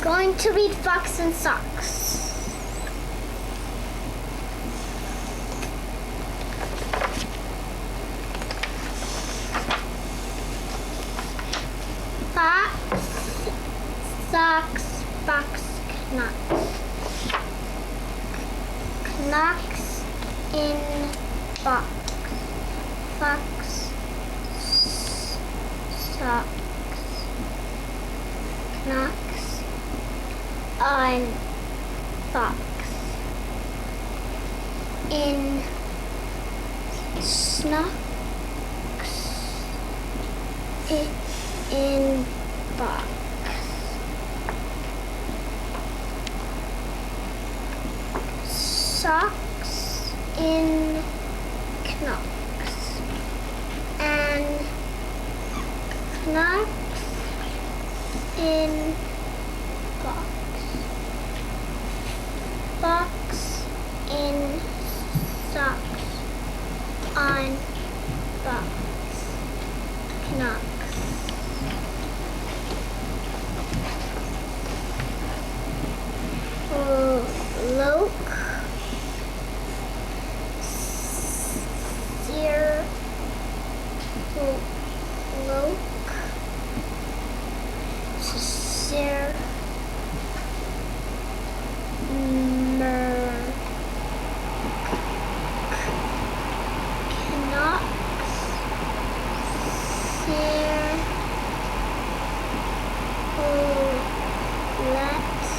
Going to read Fox and Socks. Fox, socks, box, knocks. Knocks in box. Fox, socks. Knocks on box. In snocks. In box. Socks in knocks. And knocks in box. Box in socks on box. Knocks. Loke. Sear. Loke. Sear. Mer. Knocks. Sear. Let's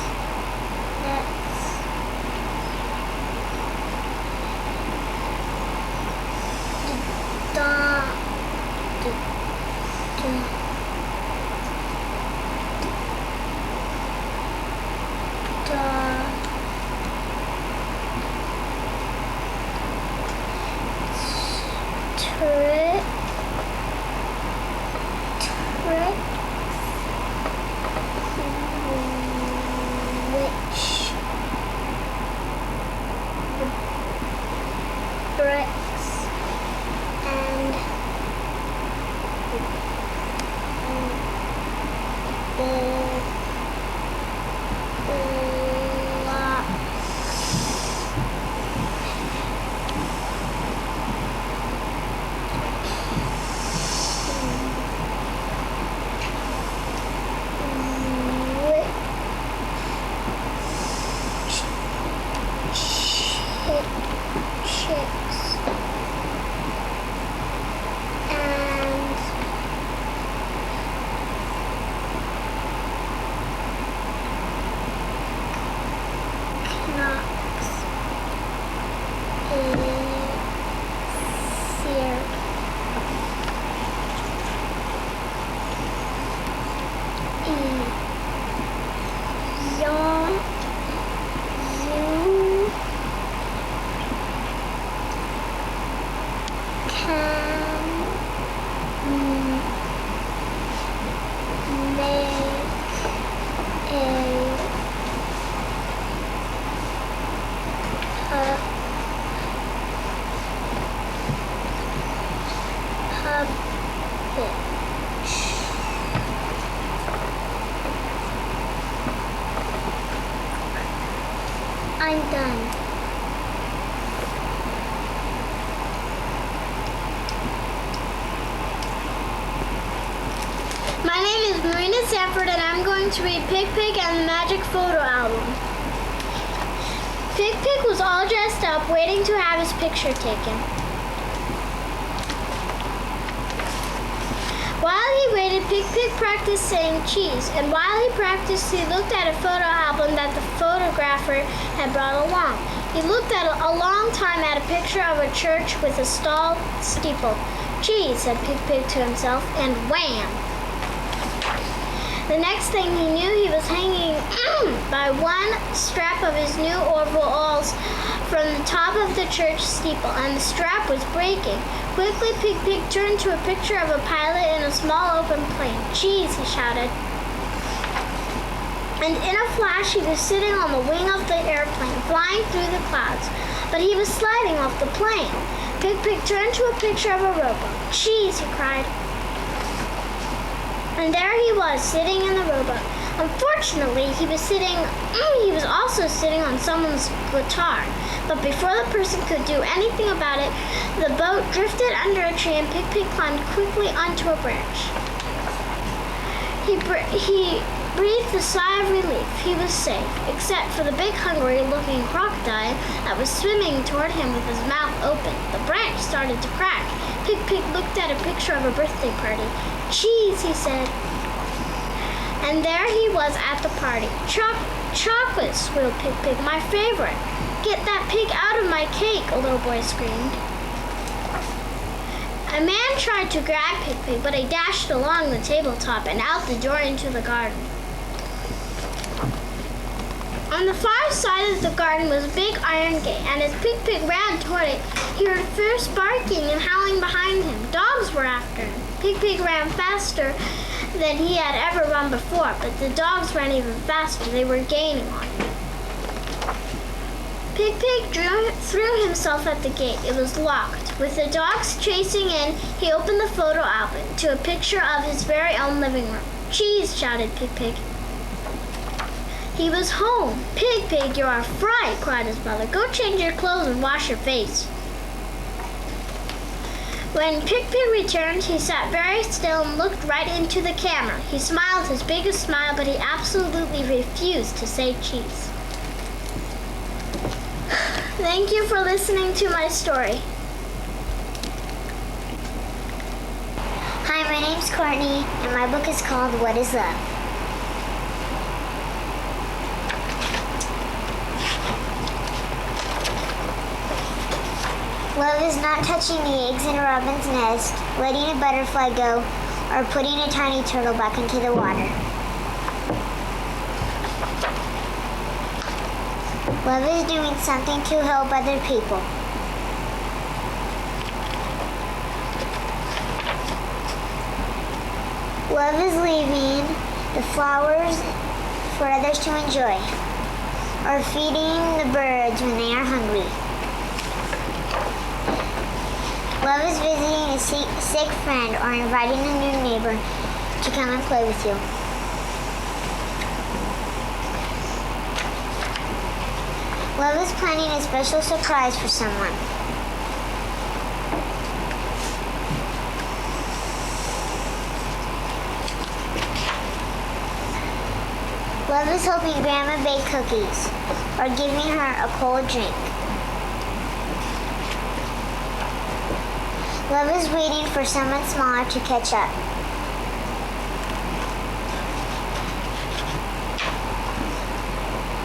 bricks and chicks and knocks in sear. Yawn. I'm done. My name is Marina Sanford and I'm going to read Pig Pig and the Magic Photo Album. Pig Pig was all dressed up waiting to have his picture taken. While he waited, Pig Pig practiced saying cheese, and while he practiced, he looked at a photo album that the photographer had brought along. He looked at a long time at a picture of a church with a tall steeple. Cheese, said Pig Pig to himself, and wham! The next thing he knew, he was hanging by one strap of his new overalls from the top of the church steeple, and the strap was breaking. Quickly, Pig Pig turned to a picture of a pilot in a small open plane. Cheese, he shouted. And in a flash, he was sitting on the wing of the airplane, flying through the clouds. But he was sliding off the plane. Pig Pig turned to a picture of a rowboat. Cheese, he cried. And there he was, sitting in the rowboat. Unfortunately, he was also sitting on someone's guitar. But before the person could do anything about it, the boat drifted under a tree and Pig-Pig climbed quickly onto a branch. He breathed a sigh of relief. He was safe, except for the big hungry-looking crocodile that was swimming toward him with his mouth open. The branch started to crack. Pig-Pig looked at a picture of a birthday party. "Cheese," he said. And there he was at the party. Chocolate, squealed Pig-Pig, "my favorite." "Get that pig out of my cake," a little boy screamed. A man tried to grab Pig-Pig, but he dashed along the tabletop and out the door into the garden. On the far side of the garden was a big iron gate, and as Pig-Pig ran toward it, he heard fierce barking and howling behind him. Dogs were after him. Pig-Pig ran faster than he had ever run before, but the dogs ran even faster. They were gaining on him. Pig-Pig threw himself at the gate. It was locked. With the dogs chasing in, he opened the photo album to a picture of his very own living room. "Cheese," shouted Pig-Pig. He was home. "Pig-Pig, you are a fright," cried his mother. "Go change your clothes and wash your face." When Pig-Pig returned, he sat very still and looked right into the camera. He smiled his biggest smile, but he absolutely refused to say cheese. Thank you for listening to my story. Hi, my name's Courtney, and my book is called What is Love? Love is not touching the eggs in a robin's nest, letting a butterfly go, or putting a tiny turtle back into the water. Love is doing something to help other people. Love is leaving the flowers for others to enjoy, or feeding the birds when they are hungry. Love is visiting a sick friend or inviting a new neighbor to come and play with you. Love is planning a special surprise for someone. Love is helping Grandma bake cookies or giving her a cold drink. Love is waiting for someone smaller to catch up.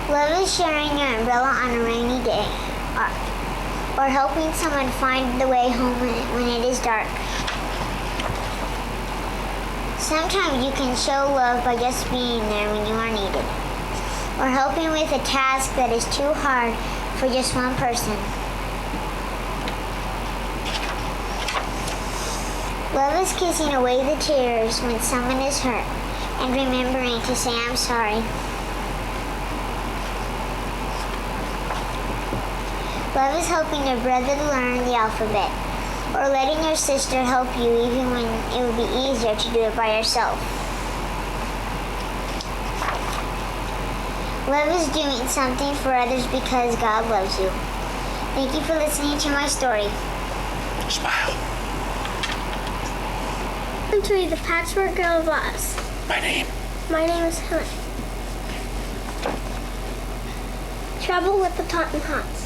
Love is sharing your umbrella on a rainy day, or helping someone find the way home when it is dark. Sometimes you can show love by just being there when you are needed, or helping with a task that is too hard for just one person. Love is kissing away the tears when someone is hurt and remembering to say I'm sorry. Love is helping your brother learn the alphabet, or letting your sister help you even when it would be easier to do it by yourself. Love is doing something for others because God loves you. Thank you for listening to my story. Smile. Welcome to the Patchwork Girl of Oz. My name. My name is Helen. Trouble with the Tottenhams.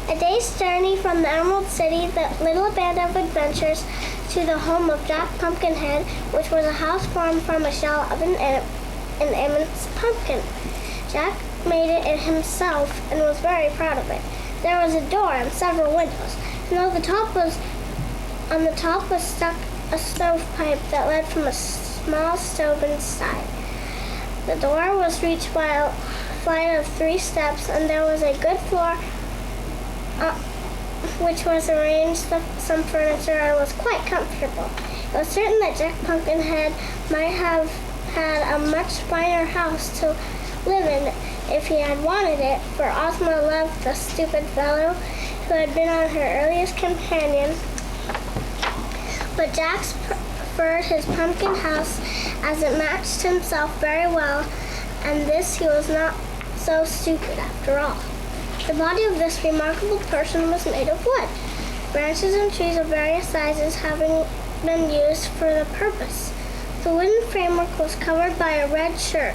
A day's journey from the Emerald City, the little band of adventurers, to the home of Jack Pumpkinhead, which was a house formed from a shell of an immense pumpkin. Jack made it himself and was very proud of it. There was a door and several windows, and on the top was stuck a stovepipe that led from a small stove inside. The door was reached by a flight of 3 steps, and there was a good floor which was arranged with some furniture and was quite comfortable. It was certain that Jack Pumpkinhead might have had a much finer house to live in if he had wanted it, for Ozma loved the stupid fellow who had been on her earliest companion. But Jack preferred his pumpkin house as it matched himself very well, and this he was not so stupid after all. The body of this remarkable person was made of wood, branches and trees of various sizes having been used for the purpose. The wooden framework was covered by a red shirt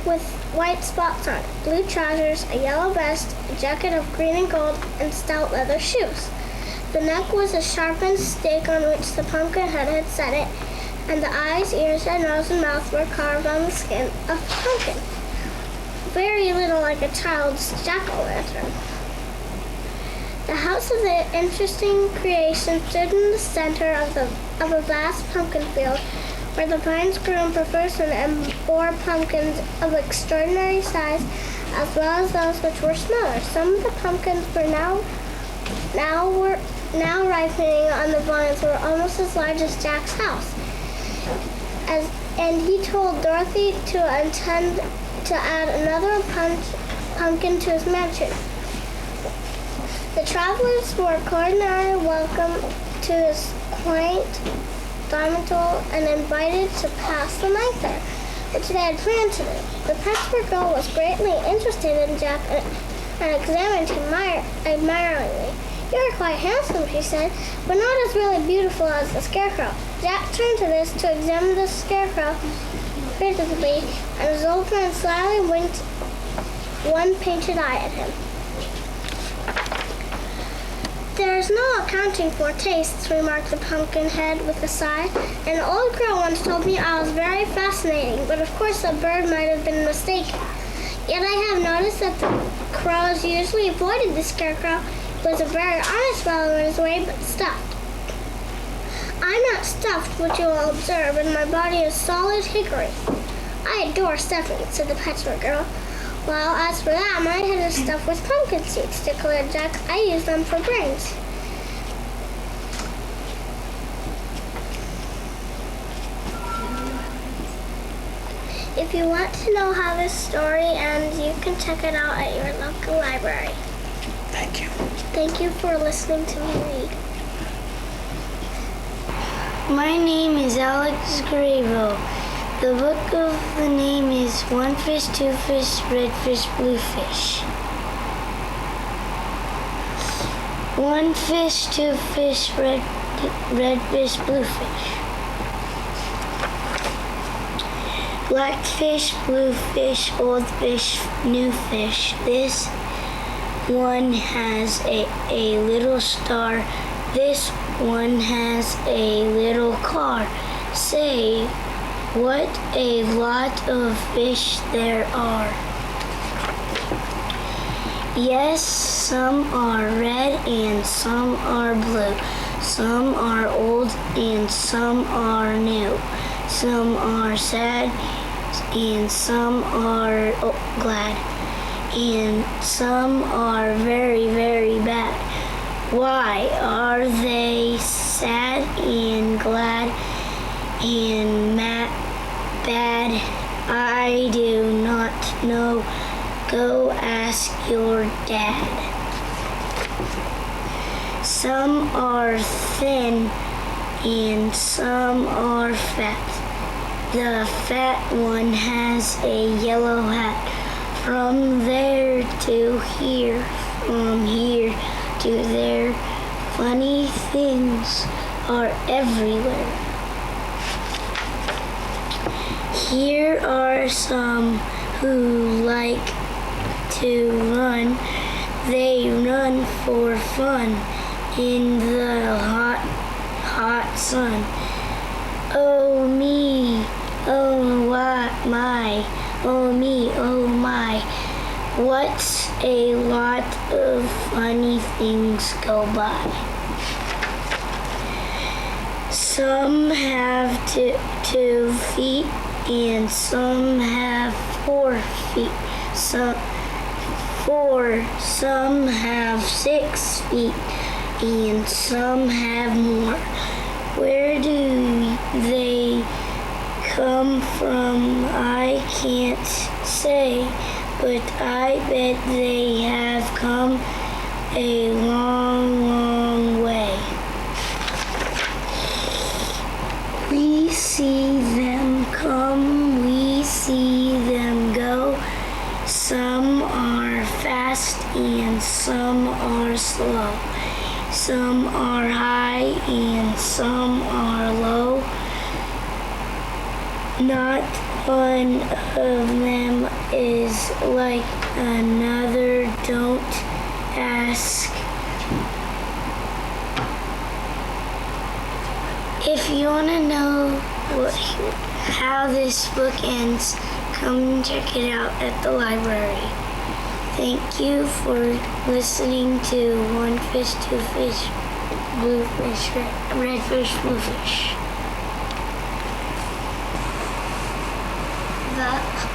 with white spots on it, blue trousers, a yellow vest, a jacket of green and gold, and stout leather shoes. The neck was a sharpened stake on which the pumpkin head had set it, and the eyes, ears, and nose and mouth were carved on the skin of the pumpkin, very little like a child's jack-o'-lantern. The house of the interesting creation stood in the center of a vast pumpkin field, where the pines grew in profusion and bore pumpkins of extraordinary size, as well as those which were smaller. Some of the pumpkins were now ripening on the vines were almost as large as Jack's house. And he told Dorothy to intend to add another pumpkin to his mansion. The travelers were cordially welcome to his quaint dormitory and invited to pass the night there, which they had planned to do. The Patchwork Girl was greatly interested in Jack and examined him admiringly. "You are quite handsome," she said, "but not as really beautiful as the Scarecrow." Jack turned to this to examine the Scarecrow critically, and his old friend slyly winked one painted eye at him. "There is no accounting for tastes," remarked the Pumpkinhead with a sigh. "An old crow once told me I was very fascinating, but of course a bird might have been mistaken. Yet I have noticed that the crows usually avoided the Scarecrow. He was a very honest fellow in his way, but stuffed. I'm not stuffed, which you will observe, and my body is solid hickory." "I adore stuffing," said the Patchwork Girl. "Well, as for that, my head is stuffed with pumpkin seeds," declared Jack. "I use them for brains." If you want to know how this story ends, you can check it out at your local library. Thank you. Thank you for listening to me read. My name is Alex Gravo. The book of the name is One Fish, Two Fish, Red Fish, Blue Fish. One fish, two fish, red fish, blue fish. Black fish, blue fish, old fish, new fish. This one has a little star. This one has a little car. Say, what a lot of fish there are. Yes, some are red and some are blue. Some are old and some are new. Some are sad and some are glad. And some are very, very bad. Why are they sad and glad and bad? I do not know. Go ask your dad. Some are thin and some are fat. The fat one has a yellow hat. From there to here, from here to there, funny things are everywhere. Here are some who like to run. They run for fun in the hot, hot sun. Oh me, oh my, oh me, oh my. What a lot of funny things go by. Some have two feet and some have 4 feet. Some have 6 feet and some have more. Where do they come from? I can't say, but I bet they have come a long, long way. We see them come well. Some are high and some are low. Not one of them is like another. Don't ask. If you want to know how this book ends, come and check it out at the library. Thank you for listening to One Fish, Two Fish, Blue Fish, Red Fish, Blue Fish.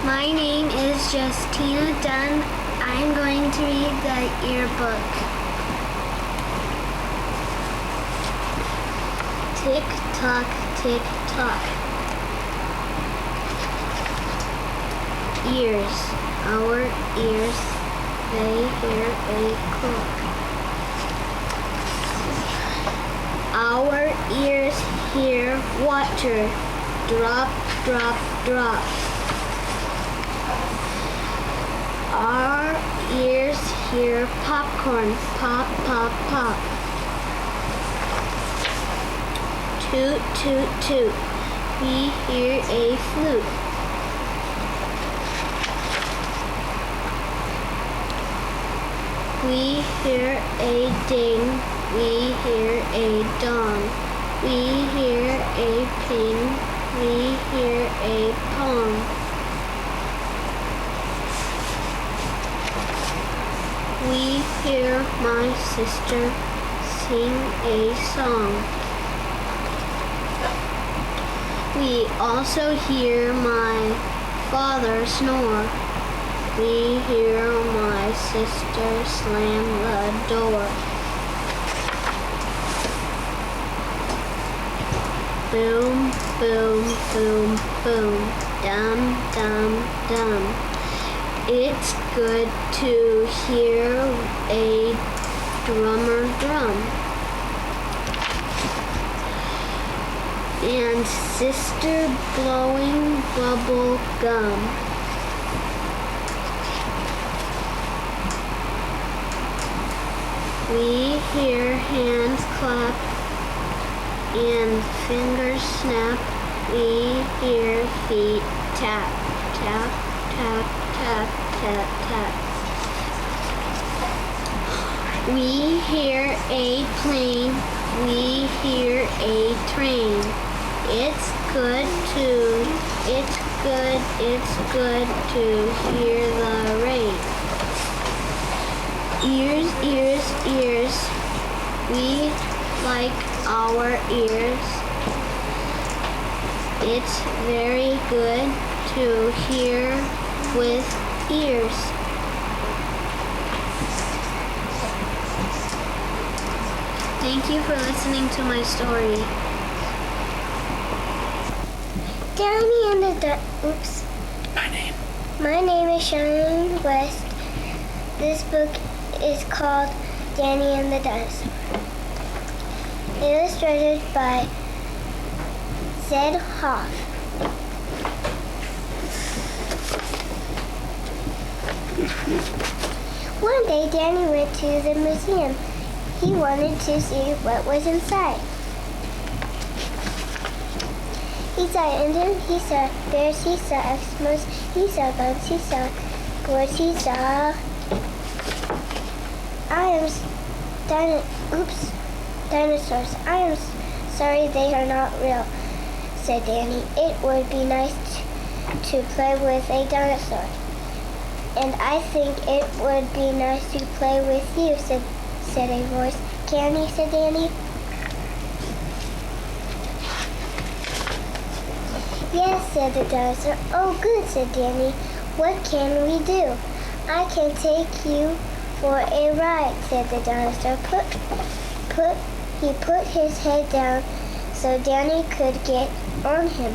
My name is Justina Dunn. I'm going to read the yearbook. Tick tock, tick tock. Ears, our ears, they hear a clock. Our ears hear water, drop, drop, drop. Our ears hear popcorn, pop, pop, pop. Toot, toot, toot. We hear a flute. We hear a ding. We hear a dong. We hear a ping. We hear a pong. We hear my sister sing a song. We also hear my father snore. We hear my sister slam the door. Boom, boom, boom, boom. Dum, dum, dum. It's good to hear a drummer drum. And sister blowing bubble gum. We hear hands clap and fingers snap. We hear feet tap, tap, tap, tap, tap, tap. We hear a plane. We hear a train. It's good to hear the rain. Ears, ears, ears. We like our ears. It's very good to hear with ears. Thank you for listening to my story. Danny and the My name is Shannon West. This book is called Danny and the Dinosaur. Illustrated by Zed Hoff. One day Danny went to the museum. He wanted to see what was inside. He saw Indians, he saw bears, he saw Eskimos, he saw bugs, he saw birds, he saw dinosaurs. I am sorry they are not real, said Danny. It would be nice to play with a dinosaur. And I think it would be nice to play with you, said a voice. Can he? Said Danny. Yes, said the dinosaur. Oh, good, said Danny. What can we do? I can take you for a ride, said the dinosaur. He put his head down so Danny could get on him.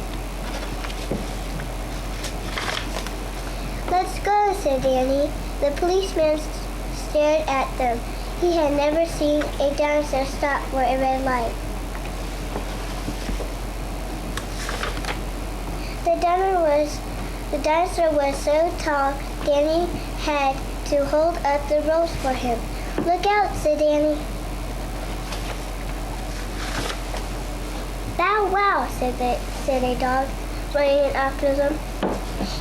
Let's go, said Danny. The policeman stared at them. He had never seen a dinosaur stop for a red light. The dinosaur was so tall, Danny had to hold up the ropes for him. Look out, said Danny. Bow wow, said a dog, running after them.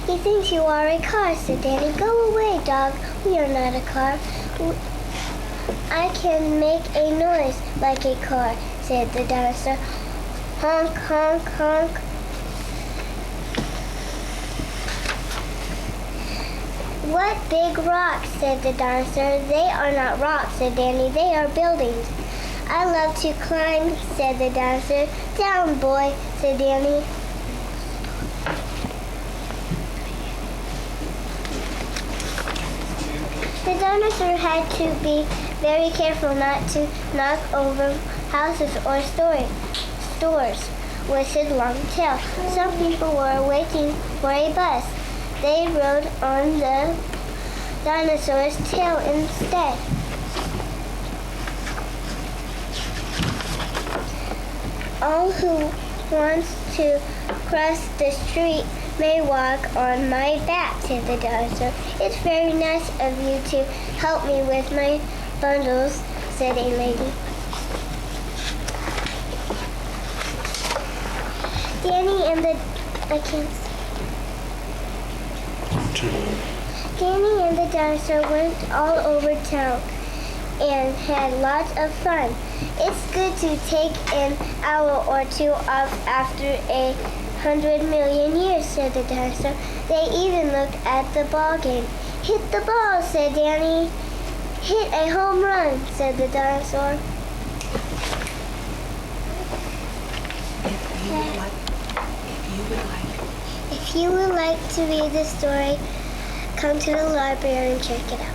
He thinks you are a car, said Danny. Go away, dog. We are not a car. I can make a noise like a car, said the dinosaur. Honk, honk, honk. What big rocks, said the dinosaur. They are not rocks, said Danny. They are buildings. I love to climb, said the dinosaur. Down, boy, said Danny. The dinosaur had to be very careful not to knock over houses or stores with his long tail. Some people were waiting for a bus. They rode on the dinosaur's tail instead. All who wants to cross the street may walk on my back, said the dinosaur. It's very nice of you to help me with my bundles, said a lady. Danny and the dinosaur went all over town and had lots of fun. It's good to take an hour or two off after 100 million years, said the dinosaur. They even looked at the ball game. Hit the ball, said Danny. Hit a home run, said the dinosaur. If you would like to read the story, come to the library and check it out.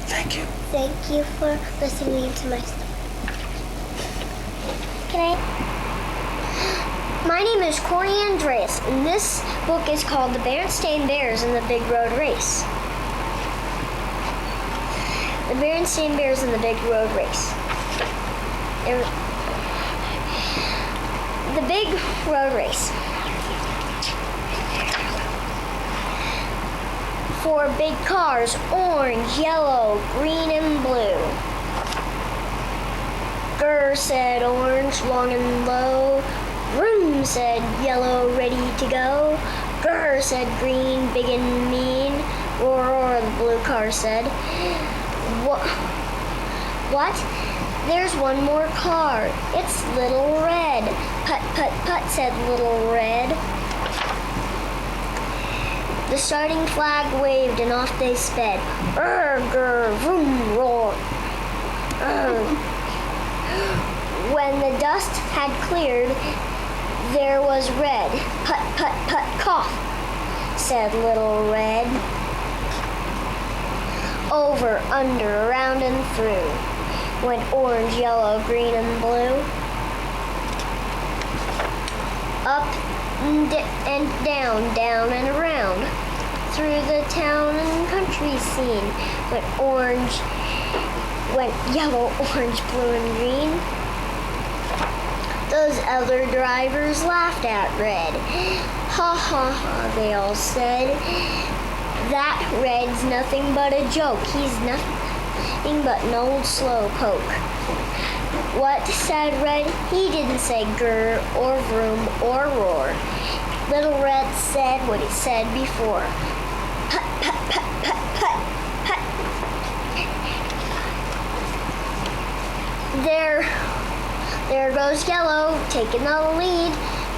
Thank you. Thank you for listening to my story. My name is Corey Andreas, and this book is called The Berenstain Bears and the Big Road Race. The Berenstain Bears and the Big Road Race. The Big Road Race. 4 big cars, orange, yellow, green, and blue. Grr, said orange, long and low. Vroom, said yellow, ready to go. Grr, said green, big and mean. Roar, roar, the blue car said. What? There's one more car. It's Little Red. Put, put, put, said Little Red. The starting flag waved and off they sped. Grr, vroom, roar. When the dust had cleared, there was red. Put, put, put, cough, said Little Red. Over, under, around, and through went orange, yellow, green, and blue. Up and down, down and around. Through the town and country scene went yellow, orange, blue, and green. Those other drivers laughed at Red. Ha ha ha, they all said. That Red's nothing but a joke. He's nothing but an old slowpoke. What said Red? He didn't say grr or vroom or roar. Little Red said what he said before. Put, put, put, put, put, put. There goes yellow, taking the lead.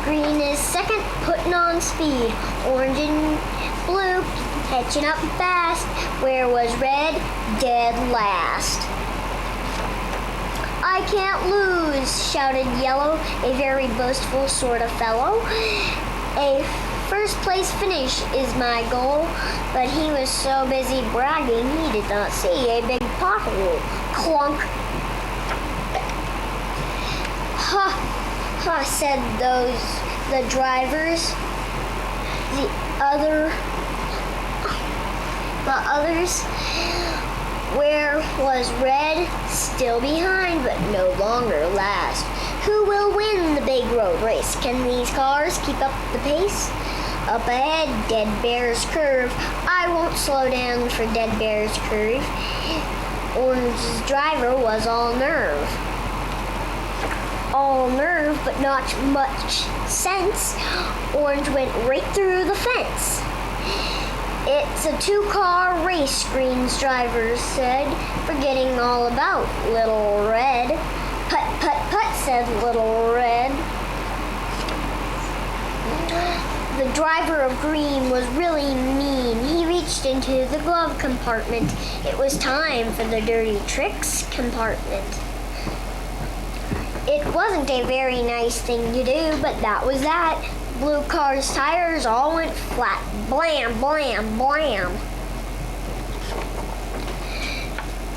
Green is second, putting on speed. Orange and blue, catching up fast. Where was red? Dead last. I can't lose, shouted Yellow, a very boastful sort of fellow. A first place finish is my goal, but he was so busy bragging he did not see a big pothole. Clunk. Ha, ha, said the drivers. The others, where was red? Still behind, but no longer last. Who will win the big road race? Can these cars keep up the pace? Up ahead, Dead Bear's Curve. I won't slow down for Dead Bear's Curve. Orange's driver was all nerve. All nerve, but not much sense. Orange went right through the fence. It's a two-car race, Green's driver said, forgetting all about Little Red. Put, put, put, said Little Red. The driver of Green was really mean. He reached into the glove compartment. It was time for the dirty tricks compartment. It wasn't a very nice thing to do, but that was that. Blue car's tires all went flat. Blam, blam, blam.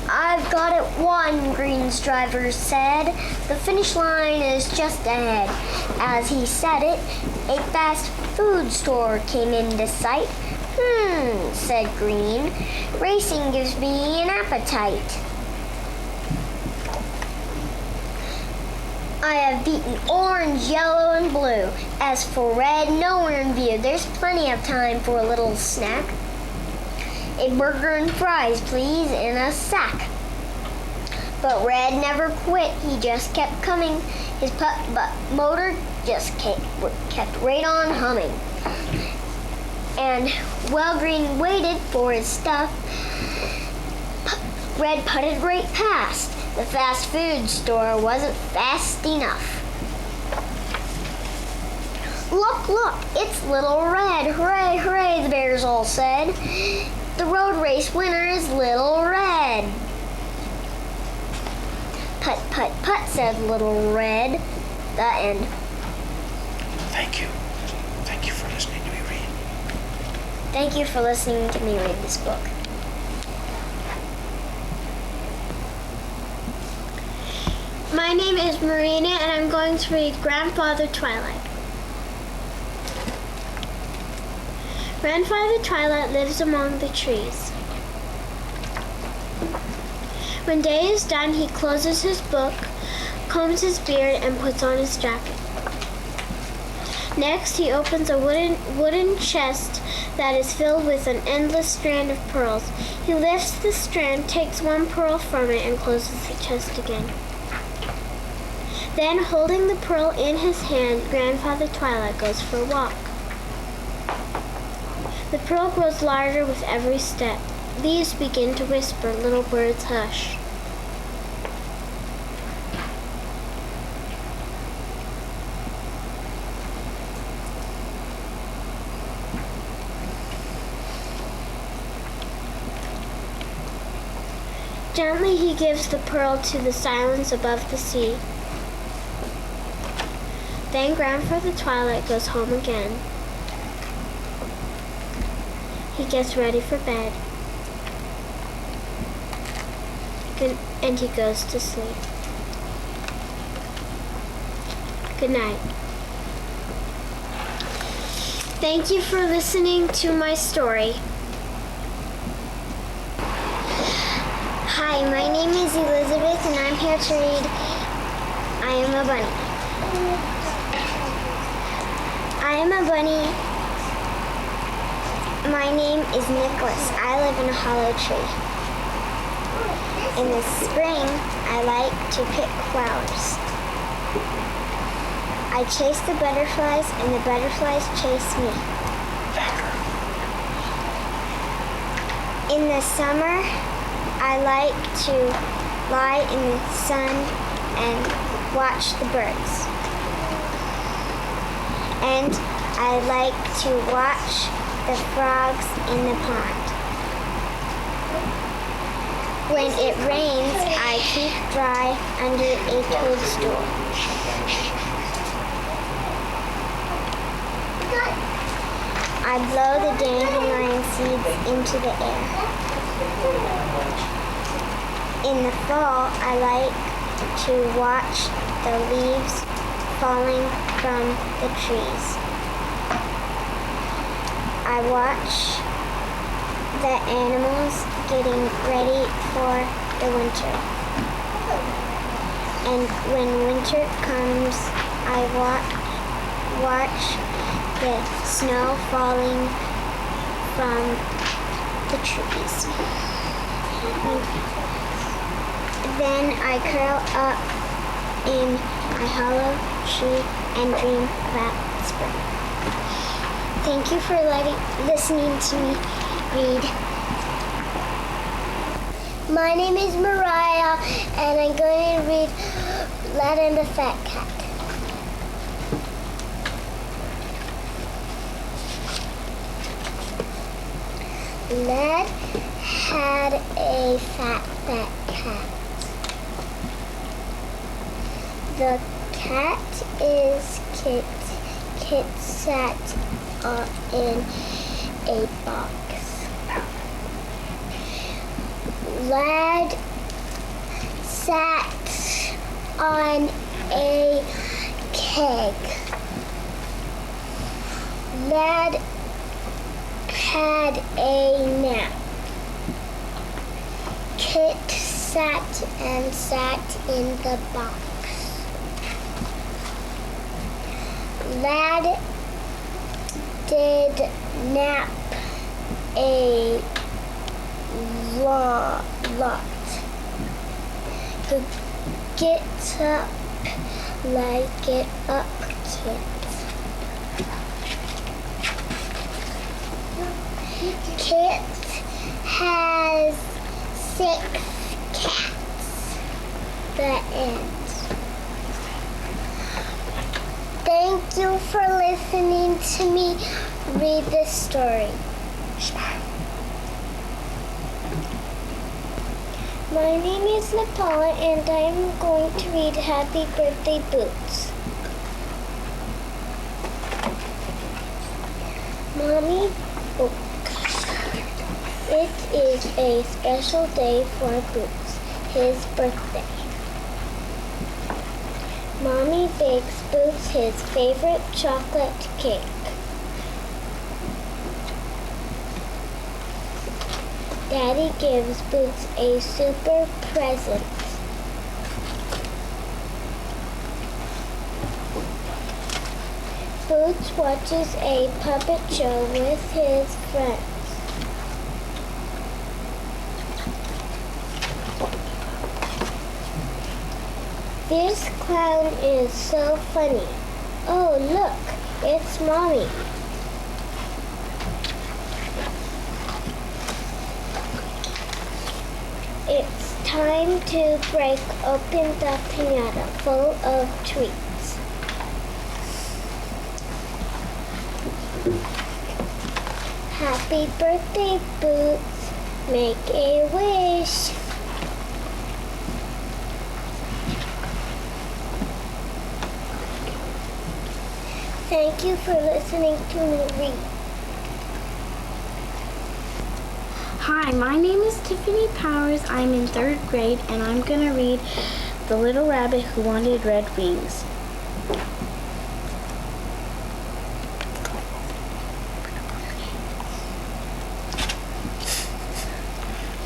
I've got it won, Green's driver said. The finish line is just ahead. As he said it, a fast food store came into sight. Said Green. Racing gives me an appetite. I have beaten orange, yellow, and blue. As for red, nowhere in view. There's plenty of time for a little snack. A burger and fries, please, in a sack. But Red never quit. He just kept coming. His motor just kept right on humming. And while Green waited for his stuff, Red putted right past. The fast food store wasn't fast enough. Look, look, it's Little Red. Hooray, hooray, the bears all said. The road race winner is Little Red. Put, put, put, said Little Red. The end. Thank you. Thank you for listening to me read. Thank you for listening to me read this book. My name is Marina, and I'm going to read Grandfather Twilight. Grandfather Twilight lives among the trees. When day is done, he closes his book, combs his beard, and puts on his jacket. Next, he opens a wooden chest that is filled with an endless strand of pearls. He lifts the strand, takes one pearl from it, and closes the chest again. Then, holding the pearl in his hand, Grandfather Twilight goes for a walk. The pearl grows larger with every step. Leaves begin to whisper, little birds hush. Gently he gives the pearl to the silence above the sea. Then Grandfather Twilight goes home again. He gets ready for bed. And he goes to sleep. Good night. Thank you for listening to my story. Hi, my name is Elizabeth and I'm here to read I Am a Bunny. I am a bunny. My name is Nicholas. I live in a hollow tree. In the spring, I like to pick flowers. I chase the butterflies and the butterflies chase me. In the summer, I like to lie in the sun and watch the birds. And I like to watch the frogs in the pond. When it rains, I keep dry under a toadstool. I blow the dandelion seeds into the air. In the fall, I like to watch the leaves falling from the trees. I watch the animals getting ready for the winter. And when winter comes, I watch the snow falling from the trees. Then I curl up in my hollow tree and dream about spring. Thank you for listening to me read. My name is Mariah, and I'm going to read Lad and the Fat Cat. Lad had a fat cat. The cat is Kit. Kit sat in a box. Lad sat on a keg. Lad had a nap. Kit sat in the box. Lad did nap a lot. Get up, Lad, get up, Kit. Kit has 6 cats. The end. Thank you for listening to me read this story. Smile. My name is Nepal, and I'm going to read Happy Birthday Boots. Mommy, it is a special day for Boots, his birthday. Mommy bakes Boots his favorite chocolate cake. Daddy gives Boots a super present. Boots watches a puppet show with his friends. This clown is so funny. Oh, look, it's Mommy. It's time to break open the piñata full of treats. Happy birthday, Boots. Make a wish. Thank you for listening to me read. Hi, my name is Tiffany Powers. I'm in 3rd grade, and I'm going to read The Little Rabbit Who Wanted Red Wings.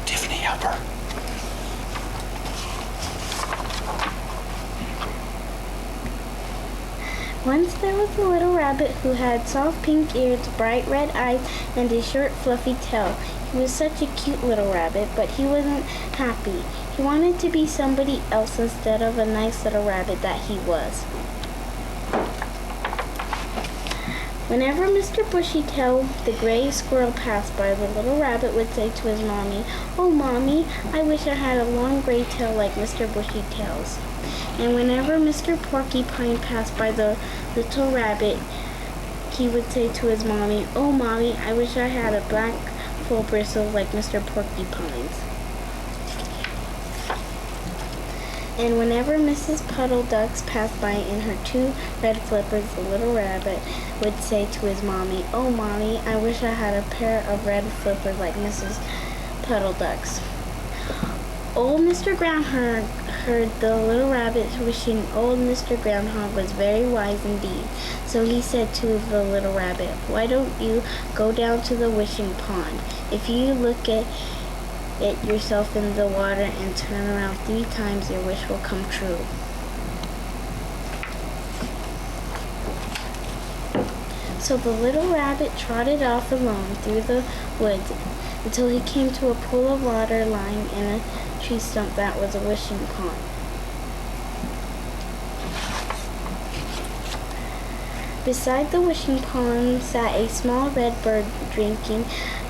Tiffany, help her. Once there was a little rabbit who had soft pink ears, bright red eyes, and a short fluffy tail. He was such a cute little rabbit, but he wasn't happy. He wanted to be somebody else instead of a nice little rabbit that he was. Whenever Mr. Bushytail, the gray squirrel, passed by, the little rabbit would say to his mommy, "Oh, Mommy, I wish I had a long gray tail like Mr. Bushytail's." And whenever Mr. Porcupine passed by the little rabbit, he would say to his mommy, "Oh, Mommy, I wish I had a black full bristle like Mr. Porcupine's." And whenever Mrs. Puddle Ducks passed by in her 2 red flippers, the little rabbit would say to his mommy, "Oh, Mommy, I wish I had a pair of red flippers like Mrs. Puddle Ducks." Old Mr. Groundhog heard the little rabbit wishing. Old Mr. Groundhog was very wise indeed. So he said to the little rabbit, "Why don't you go down to the wishing pond? If you look at it yourself in the water and turn around 3 times, your wish will come true." So the little rabbit trotted off alone through the woods until he came to a pool of water lying in a tree stump that was a wishing pond. Beside the wishing pond sat a small red bird drinking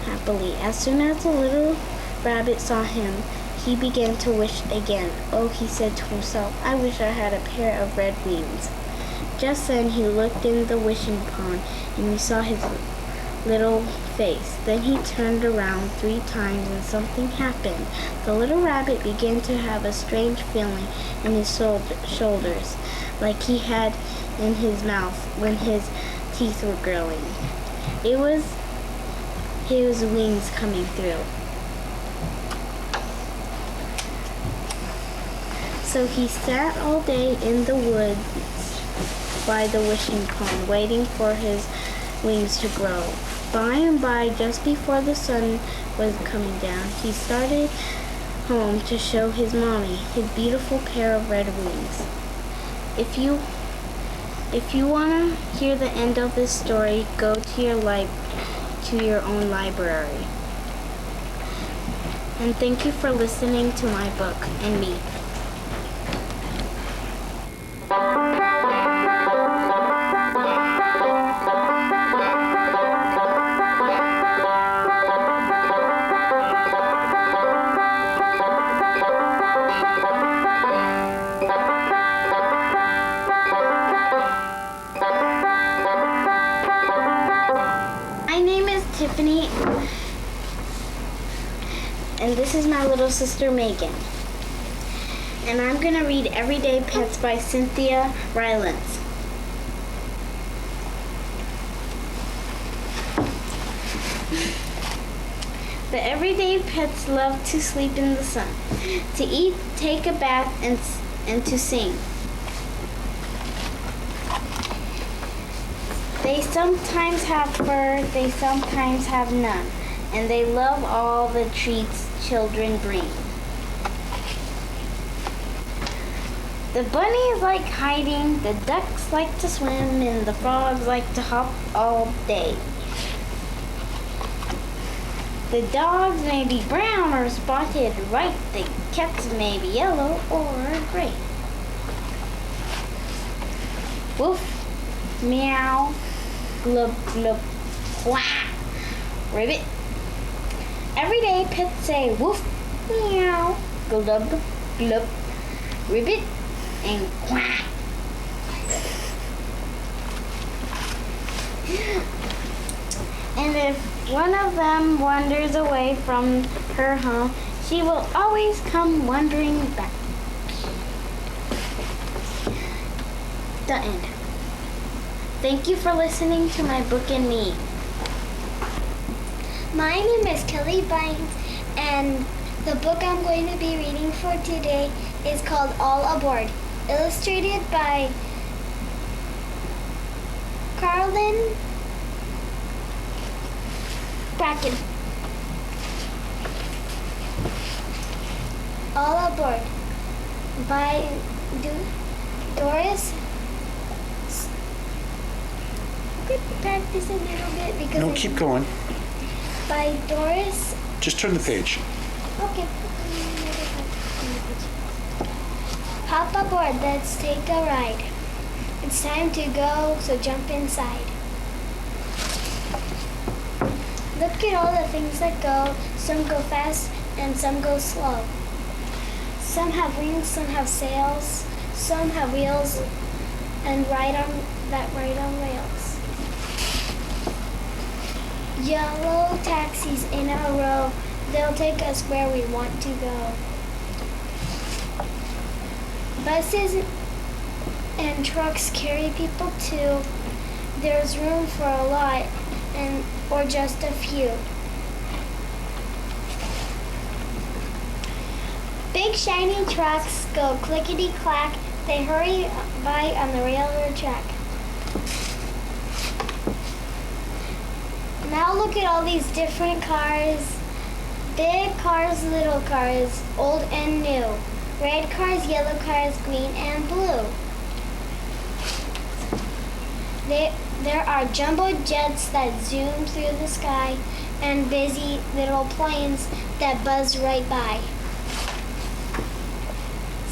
happily. As soon as the little rabbit saw him, he began to wish again. Oh, he said to himself, I wish I had a pair of red wings. Just then he looked in the wishing pond and he saw his little face. Then he turned around 3 times and something happened. The little rabbit began to have a strange feeling in his shoulders, like he had in his mouth when his teeth were growing. It was his wings coming through. So he sat all day in the woods by the wishing pond, waiting for his wings to grow. By and by, just before the sun was coming down, he started home to show his mommy his beautiful pair of red wings. If you want to hear the end of this story, go to your own library. And thank you for listening to my book and me. My name is Tiffany, and this is my little sister Megan. And I'm going to read Everyday Pets by Cynthia Rylance. The everyday pets love to sleep in the sun, to eat, take a bath, and to sing. They sometimes have fur, they sometimes have none, and they love all the treats children bring. The bunnies like hiding, the ducks like to swim, and the frogs like to hop all day. The dogs may be brown or spotted right, the cats may be yellow or gray. Woof, meow, glub, glub, quack, ribbit. Everyday pets say woof, meow, glub, glub, ribbit, and quack. And if one of them wanders away from her home, she will always come wandering back. The end. Thank you for listening to my book and me. My name is Kelly Bynes, and the book I'm going to be reading for today is called All Aboard, illustrated by Carlin Bracken. All Aboard by Doris. Could practice a little bit because No, keep going. by Doris. Just turn the page. Okay. Hop aboard, let's take a ride. It's time to go, so jump inside. Look at all the things that go. Some go fast and some go slow. Some have wings, some have sails, some have wheels and ride on rails. Yellow taxis in a row, they'll take us where we want to go. Buses and trucks carry people too. There's room for a lot or just a few. Big shiny trucks go clickety-clack. They hurry by on the railroad track. Now look at all these different cars. Big cars, little cars, old and new. Red cars, yellow cars, green and blue. There are jumbo jets that zoom through the sky and busy little planes that buzz right by.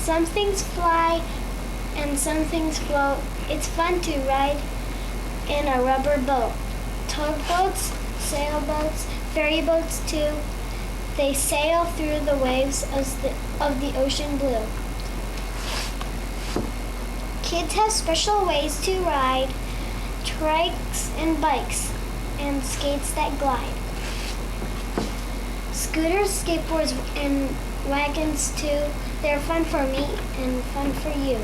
Some things fly and some things float. It's fun to ride in a rubber boat. Tugboats, sailboats, ferry boats too. They sail through the waves of the ocean blue. Kids have special ways to ride, trikes and bikes, and skates that glide. Scooters, skateboards, and wagons too. They're fun for me and fun for you.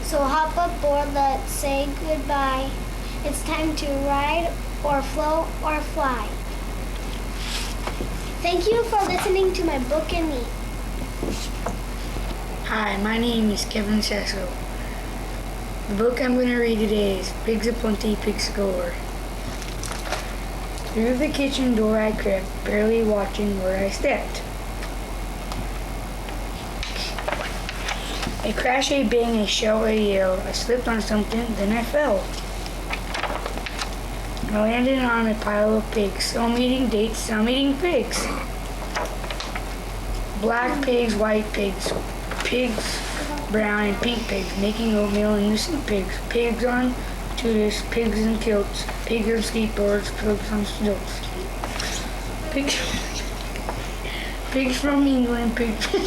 So hop aboard, let's say goodbye. It's time to ride or float or fly. Thank you for listening to my book and me. Hi, my name is Kevin Sasso. The book I'm going to read today is Pigs Aplenty, Pigs Galore. Through the kitchen door I crept, barely watching where I stepped. A crash, a bang, a shout, a yell. I slipped on something, then I fell. I landed on a pile of pigs. Some eating dates, some eating pigs. Black pigs, white pigs, pigs, brown and pink pigs, making oatmeal and using pigs. Pigs on tutors, pigs in kilts, pigs on skateboards, pigs on stilts. Pigs from England, pigs from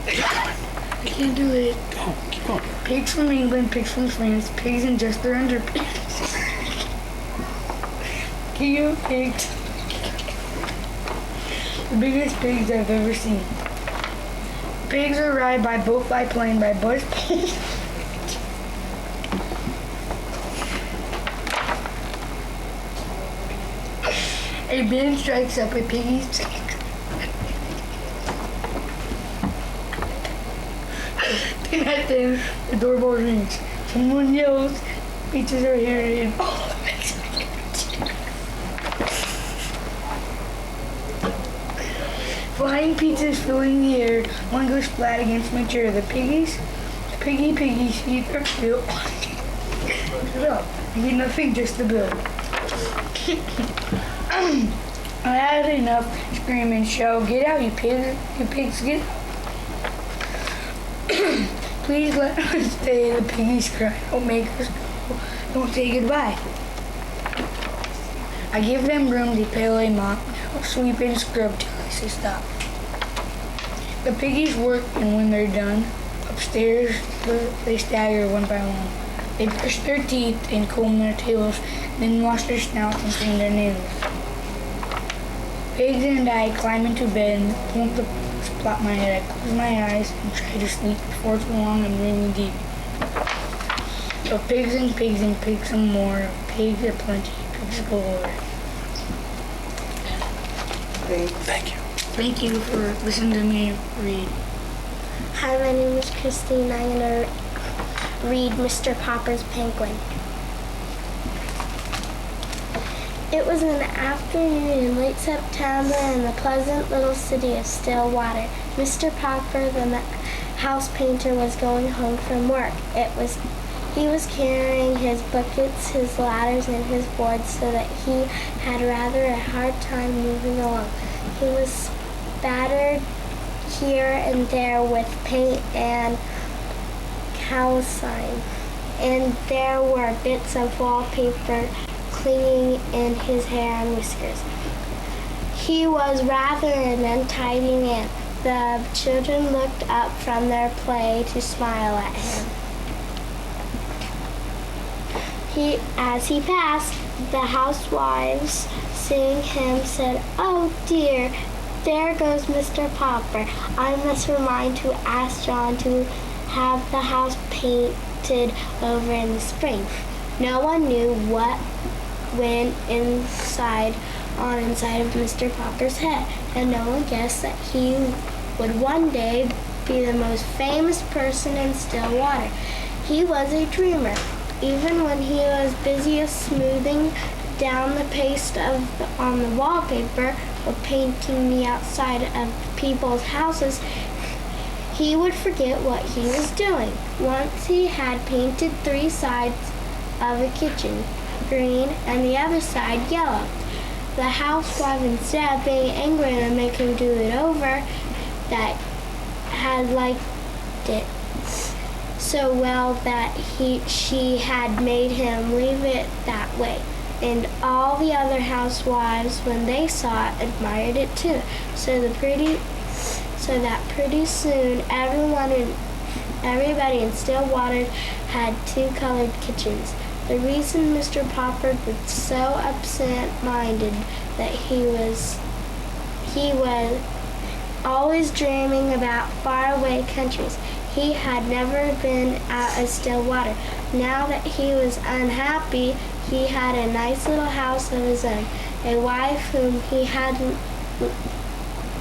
I can't do it. Go, keep going. Pigs from England, pigs from France, pigs in just their underpants. King of pigs. The biggest pigs I've ever seen. Pigs are ride by boat, by plane, by bus. A band strikes up a piggy's. And at then, the doorbell rings. Someone yells, pizzas are here, and flying pizzas filling the air. One goes flat against my chair. The piggies see their bill. Well, I get nothing, just the bill. I had enough, scream and shout, get out, you pigs, get out. Please let us stay, the piggies cry. Don't make us go. Don't say goodbye. I give them room, they pay a mop, sweep and scrub till I say stop. The piggies work, and when they're done, upstairs they stagger one by one. They brush their teeth and comb their tails, then wash their snouts and clean their nails. Pigs and I climb into bed and pump the plop my head. I close my eyes and try to sleep before too long and really deep. So pigs and pigs some more. Pigs aplenty, pigs galore. Thank you. Thank you for listening to me read. Hi, my name is Christine. I'm going to read Mr. Popper's Penguin. It was an afternoon in late September in the pleasant little city of Stillwater. Mr. Popper, the house painter, was going home from work. He was carrying his buckets, his ladders, and his boards so that he had rather a hard time moving along. He was spattered here and there with paint and calcine, and there were bits of wallpaper clinging in his hair and whiskers. He was rather an untidy man. The children looked up from their play to smile at him. As he passed, the housewives, seeing him, said, "Oh dear, there goes Mr. Popper. I must remind to ask John to have the house painted over in the spring." No one knew what went inside of Mr. Popper's head, and no one guessed that he would one day be the most famous person in Stillwater. He was a dreamer. Even when he was busy smoothing down the paste on the wallpaper or painting the outside of people's houses, he would forget what he was doing. Once he had painted 3 sides of a kitchen green and the other side yellow. The housewife, instead of being angry and make him do it over, that had liked it so well that she had made him leave it that way. And all the other housewives, when they saw it, admired it too. So that pretty soon everybody in Stillwater had 2 colored kitchens. The reason Mr. Popper was so absent-minded that he was always dreaming about faraway countries. He had never been out of Stillwater. Now that he was unhappy, he had a nice little house of his own, a wife whom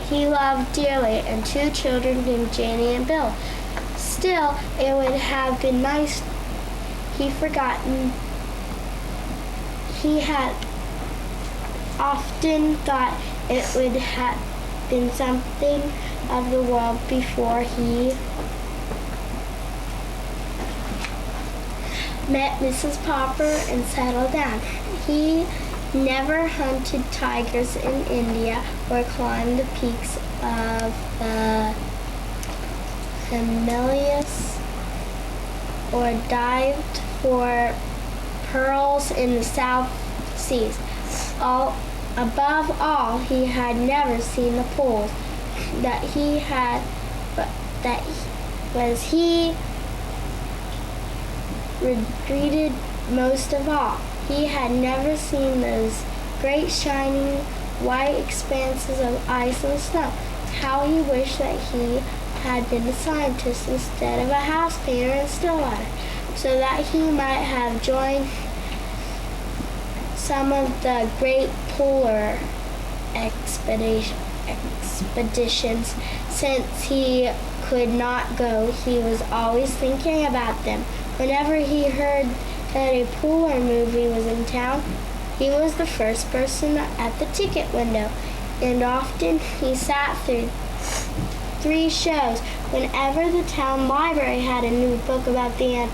he loved dearly, and 2 children named Janie and Bill. Still, it would have been nice. He had often thought it would have been something of the world before he met Mrs. Popper and settled down. He never hunted tigers in India or climbed the peaks of the Himalayas or dived for pearls in the South Seas. Above all, he had never seen the poles that he regretted most of all. He had never seen those great shining white expanses of ice and snow. How he wished that he had been a scientist instead of a house painter in Stillwater, so that he might have joined some of the great polar expeditions. Since he could not go, he was always thinking about them. Whenever he heard that a polar movie was in town, he was the first person at the ticket window, and often he sat through 3 shows. Whenever the town library had a new book about the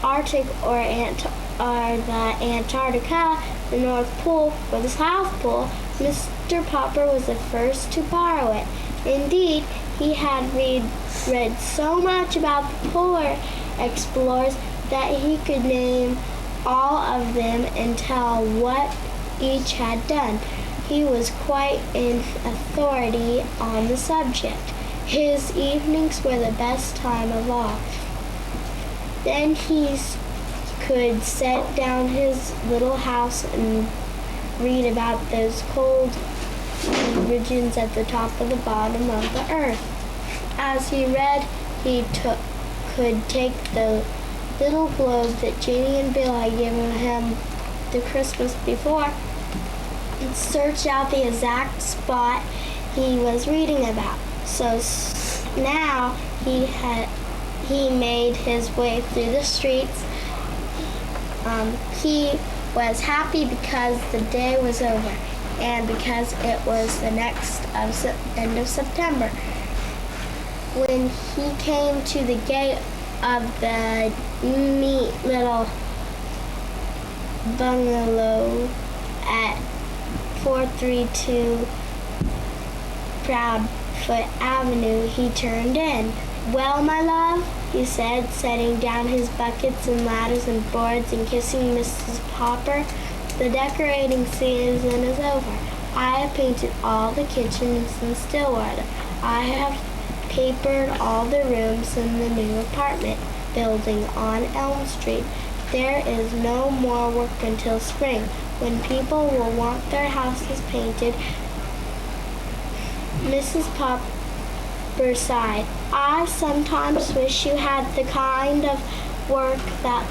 Arctic or the Antarctica, the North Pole, or the South Pole, Mr. Popper was the first to borrow it. Indeed, he had read so much about the polar explorers that he could name all of them and tell what each had done. He was quite an authority on the subject. His evenings were the best time of all. Then he could set down his little house and read about those cold regions at the top of the bottom of the earth. As he read, he could take the little globe that Janie and Bill had given him the Christmas before and search out the exact spot he was reading about. So now he made his way through the streets. He was happy because the day was over and because it was the end of September. When he came to the gate of the neat little bungalow at 432 Proudfoot Avenue, he turned in. "Well, my love," he said, setting down his buckets and ladders and boards and kissing Mrs. Popper, "the decorating season is over. I have painted all the kitchens in Stillwater. I have papered all the rooms in the new apartment building on Elm Street. There is no more work until spring, when people will want their houses painted." Mrs. Popper sighed. "I sometimes wish you had the kind of work that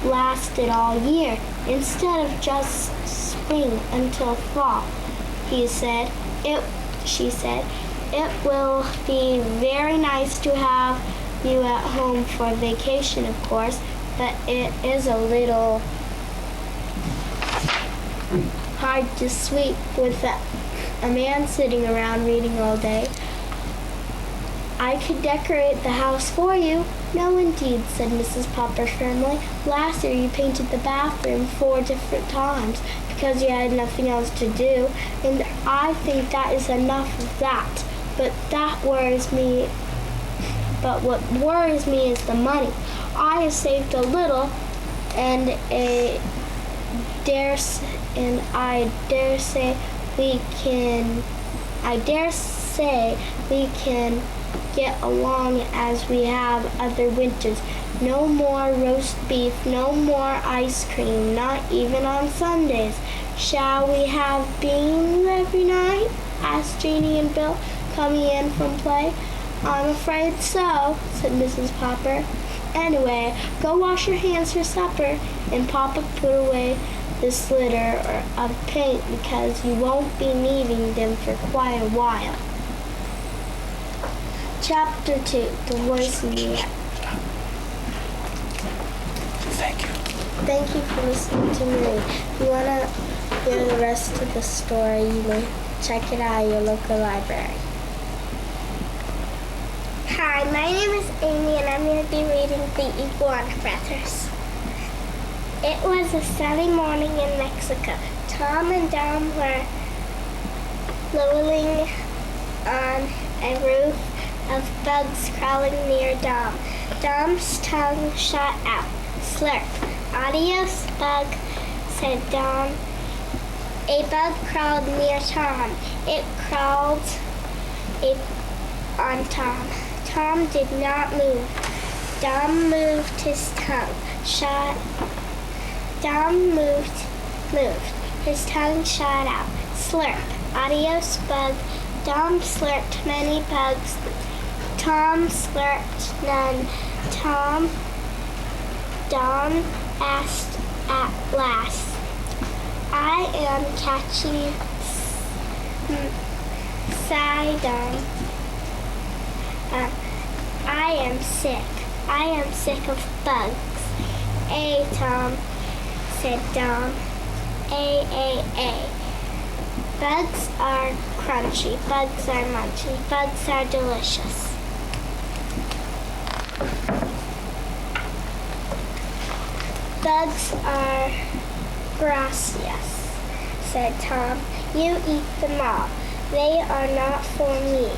lasted all year, instead of just spring until fall," she said. "It will be very nice to have you at home for vacation, of course, but it is a little hard to sweep with a man sitting around reading all day." "I could decorate the house for you." "No, indeed," said Mrs. Popper firmly. "Last year you painted the bathroom 4 different times because you had nothing else to do, and I think that is enough of that. but that worries me. But what worries me is the money. I have saved a little, and I dare say we can get along as we have other winters. No more roast beef, no more ice cream, not even on Sundays. Shall we have beans every night? Asked Jeannie and Bill, coming in from play. I'm afraid so, said Mrs. Popper. Anyway, go wash your hands for supper, and Papa put away this litter of paint because you won't be needing them for quite a while. Chapter 2, The Voice in the Air. Thank you. Thank you for listening to me. If you want to hear the rest of the story, you may check it out at your local library. Hi, my name is Amy, and I'm going to be reading The Iguana Brothers. It was a sunny morning in Mexico. Tom and Dom were lolling on a roof of bugs crawling near Dom. Dom's tongue shot out. Slurp. Adios, bug, said Dom. A bug crawled near Tom. It crawled on Tom. Tom did not move. Dom moved his tongue. Dom moved. His tongue shot out. Slurp. Adios, bug. Dom slurped many bugs. Tom slurped none. Dom asked at last, I am catching Sidon. I am sick. I am sick of bugs. Tom, said Dom. Bugs are crunchy. Bugs are munchy. Bugs are delicious. Bugs are gracias, said Tom. You eat them all. They are not for me.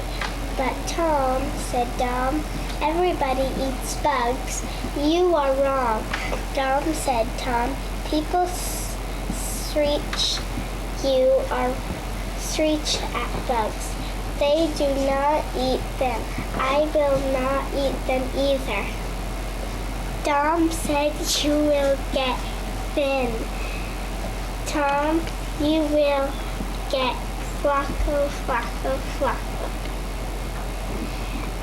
But Tom, said Dom, everybody eats bugs. You are wrong. Dom, said Tom. People screech at bugs. They do not eat them. I will not eat them either. Dom said you will get thin. Tom, you will get flocko, flocko, flocko.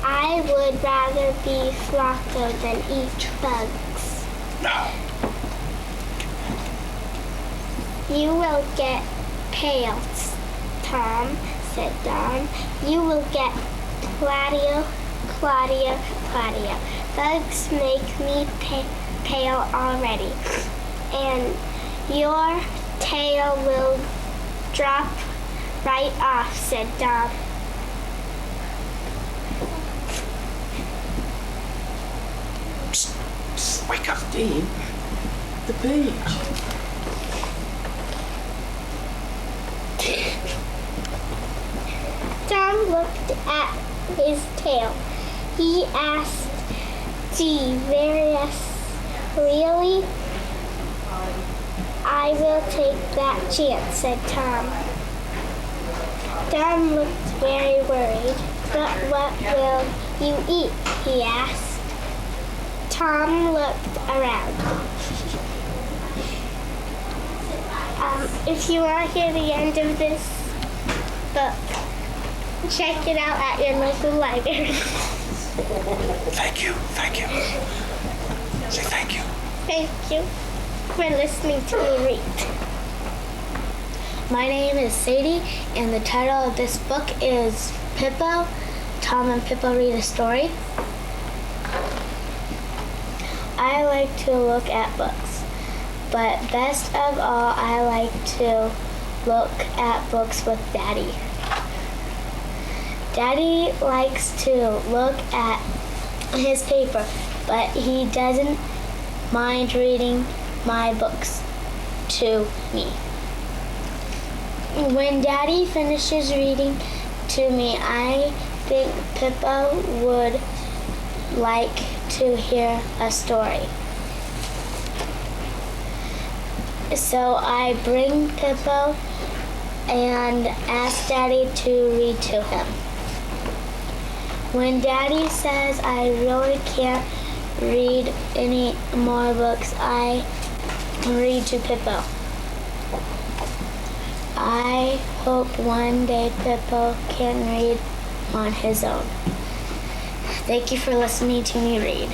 I would rather be flocko than eat bugs. No. You will get pale, Tom, said Dom. You will get Claudio. Bugs make me pale already. And your tail will drop right off, said Dom. Psst, wake up. Dean, the page. Tom looked at his tail. He asked, gee, really? I will take that chance, said Tom. Tom looked very worried. But what will you eat? He asked. Tom looked around. If you want to hear the end of this book, check it out at your local library. Thank you. Say thank you. Thank you for listening to me read. My name is Sadie, and the title of this book is Pippo. Tom and Pippo read a story. I like to look at books, but best of all, I like to look at books with Daddy. Daddy likes to look at his paper, but he doesn't mind reading my books to me. When Daddy finishes reading to me, I think Pippo would like to hear a story. So I bring Pippo and ask Daddy to read to him. When Daddy says I really can't read any more books, I read to Pippo. I hope one day Pippo can read on his own. Thank you for listening to me read.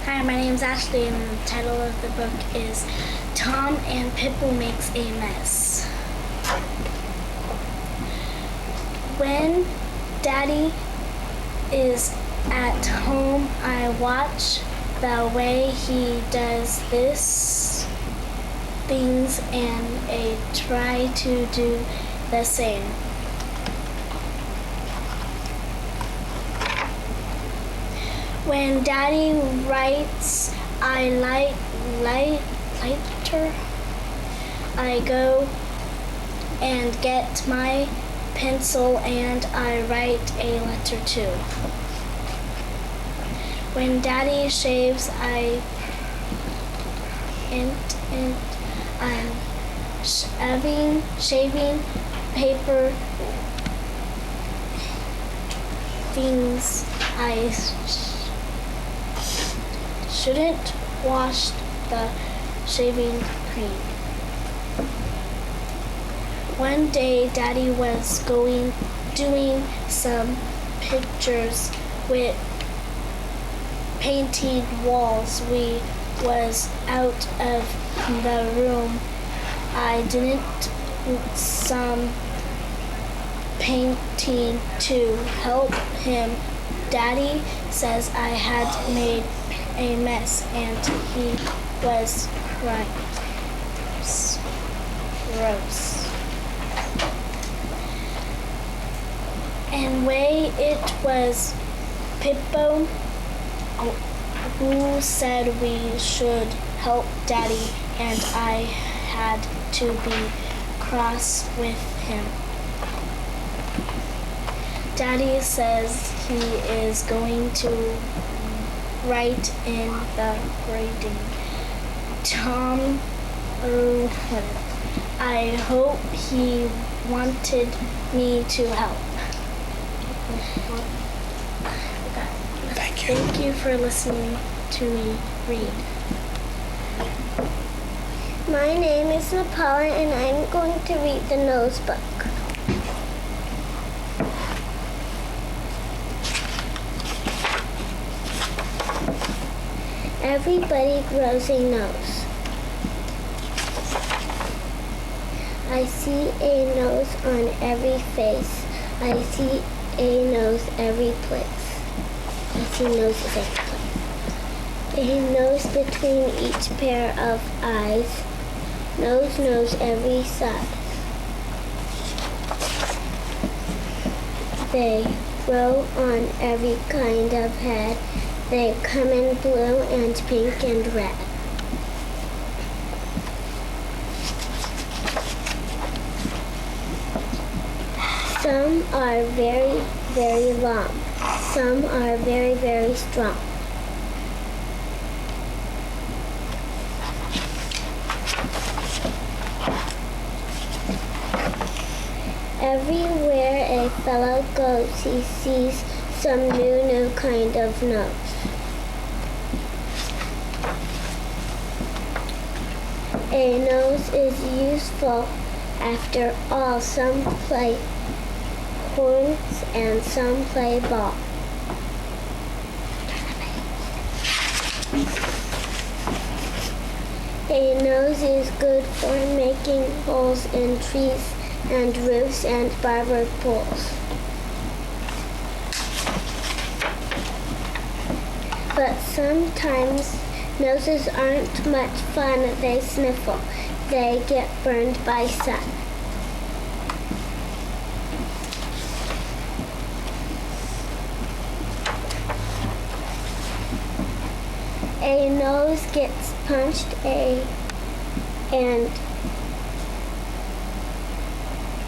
Hi, my name's Ashley, and the title of the book is Tom and Pippo Makes a Mess. When Daddy is at home, I watch the way he does this things and I try to do the same. When Daddy writes, I lighter. I go and get my pencil and I write a letter too. When Daddy shaves, I'm shaving paper things I shouldn't wash the shaving cream. One day Daddy was doing some pictures with painted walls. We was out of the room. I didn't some painting to help him. Daddy says I had made a mess and he was crying. Gross. And way it was Pippo who said we should help Daddy, and I had to be cross with him. Daddy says he is going to write in the grading. Tom, I hope he wanted me to help. Thank you. Thank you for listening to me read. My name is Paula and I'm going to read the Nose book. Everybody grows a nose. I see a nose on every face. I see a nose every place. I see noses every place. A nose between each pair of eyes. Nose every size. They grow on every kind of head. They come in blue and pink and red. Some are very, very long. Some are very, very strong. Everywhere a fellow goes, he sees some new kind of nose. A nose is useful. After all, some play horns and some play ball. A nose is good for making holes in trees and roofs and barber poles. But sometimes noses aren't much fun. They sniffle. They get burned by sun. A nose gets punched and